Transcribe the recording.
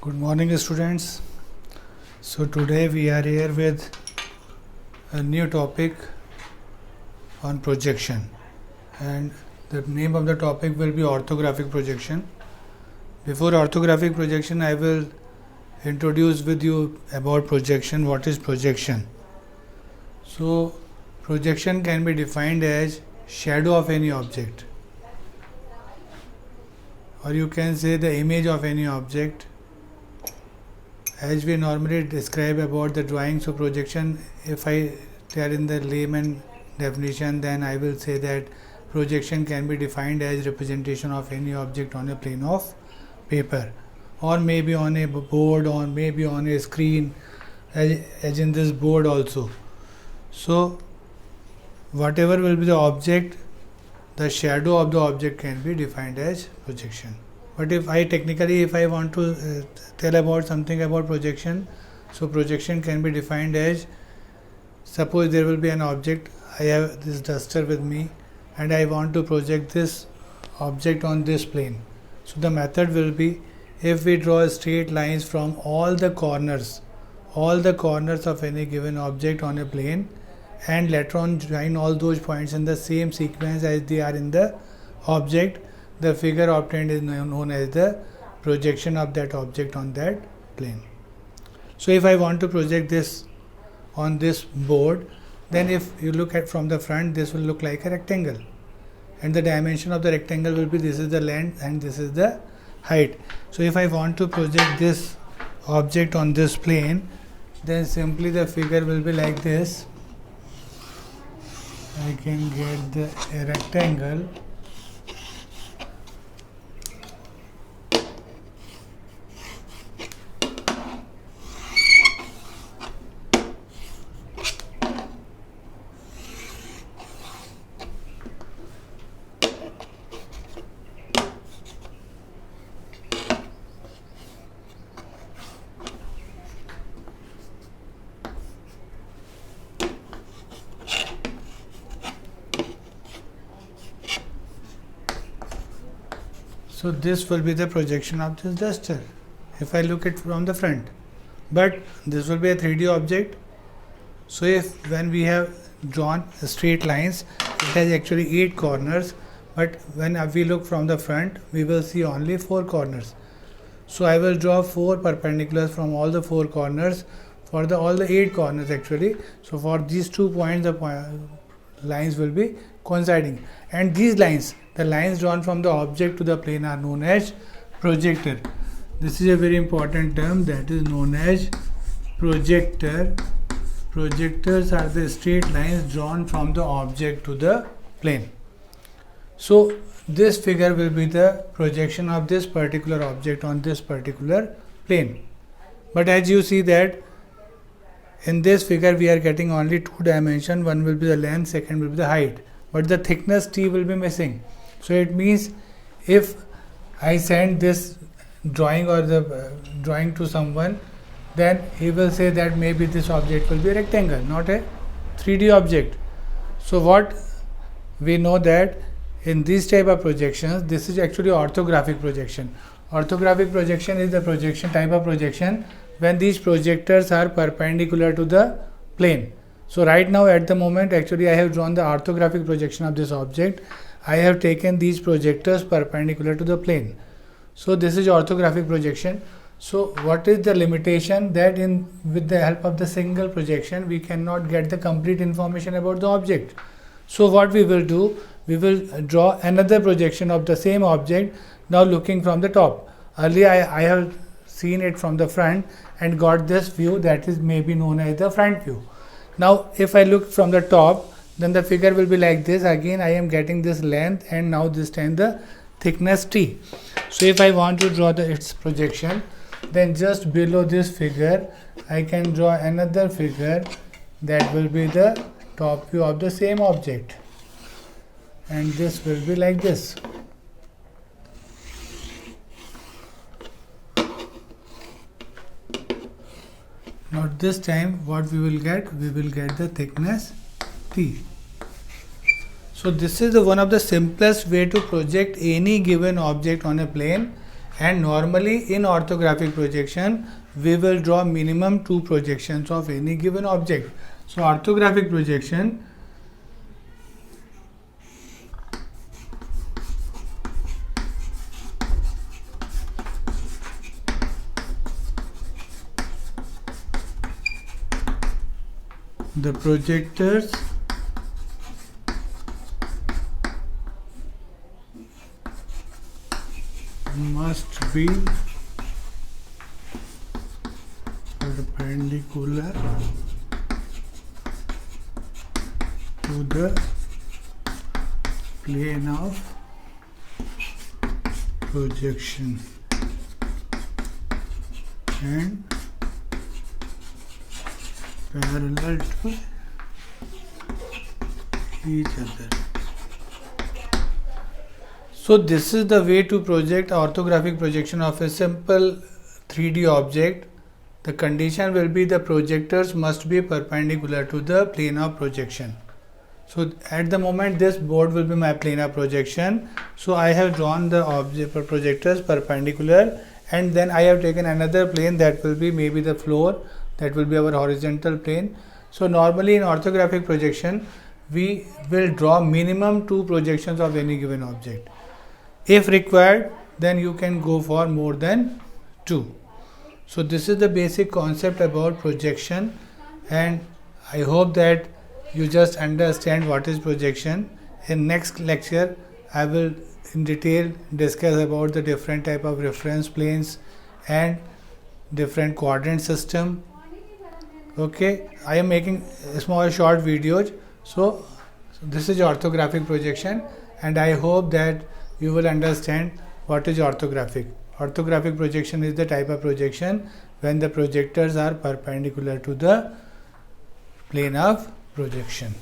Good morning, students. So today we are here with a new topic on projection, and the name of the topic will be orthographic projection. Before orthographic projection, I will introduce with you about projection. What is projection? So projection can be defined as shadow of any object, or you can say the image of any object. As we normally describe about the drawing, so projection, if I tell in the layman definition, then I will say that projection can be defined as representation of any object on a plane of paper, or maybe on a board, or maybe on a screen, as in this board also. So whatever will be the object, the shadow of the object can be defined as projection. But if I want to tell about something about projection, so projection can be defined as, suppose there will be an object, I have this duster with me and I want to project this object on this plane. So the method will be, if we draw straight lines from all the corners of any given object on a plane, and later on join all those points in the same sequence as they are in the object, the figure obtained is known as the projection of that object on that plane. So if I want to project this on this board, then if you look at from the front, this will look like a rectangle, and the dimension of the rectangle will be, this is the length and this is the height. So if I want to project this object on this plane, then simply the figure will be like this. I can get a rectangle, so this will be the projection of this duster if I look at from the front. But this will be a 3D object. So if when we have drawn straight lines, it has actually 8 corners, but when we look from the front, we will see only 4 corners. So I will draw 4 perpendiculars from all the 4 corners for all the 8 corners actually. So for these 2 points, the lines will be coinciding, and these lines, the lines drawn from the object to the plane, are known as projector. This is a very important term, that is known as projector. Projectors are the straight lines drawn from the object to the plane. So this figure will be the projection of this particular object on this particular plane. But as you see that in this figure we are getting only 2 dimensions, one will be the length, second will be the height, but the thickness T will be missing. So it means if I send this drawing or the drawing to someone, then he will say that maybe this object will be a rectangle, not a 3D object. So what we know that in these type of projections, this is actually orthographic projection. Orthographic projection is the projection type of projection when these projectors are perpendicular to the plane. So right now at the moment actually I have drawn the orthographic projection of this object. I have taken these projectors perpendicular to the plane. So this is orthographic projection. So what is the limitation? That with the help of the single projection we cannot get the complete information about the object. So what we will do, we will draw another projection of the same object, now looking from the top. Earlier I have seen it from the front and got this view, that is maybe known as the front view. Now if I look from the top, then the figure will be like this. Again I am getting this length and now this time the thickness T. So if I want to draw its projection, then just below this figure I can draw another figure that will be the top view of the same object, and this will be like this. Now this time what we will get the thickness T. So this is one of the simplest way to project any given object on a plane, And normally in orthographic projection, we will draw minimum 2 projections of any given object. So orthographic projection, the projectors must be perpendicular to the plane of projection and parallel to each other. So this is the way to project orthographic projection of a simple 3D object. The condition will be the projectors must be perpendicular to the plane of projection. So at the moment this board will be my plane of projection. So I have drawn the object projectors perpendicular, and then I have taken another plane that will be maybe the floor, that will be our horizontal plane. So normally in orthographic projection we will draw minimum 2 projections of any given object. If required, then you can go for more than 2. So this is the basic concept about projection, and I hope that you just understand what is projection. In next lecture I will in detail discuss about the different type of reference planes and different quadrant system. Okay, I am making small short videos. So this is orthographic projection, and I hope that you will understand what is orthographic. Orthographic projection is the type of projection when the projectors are perpendicular to the plane of projection.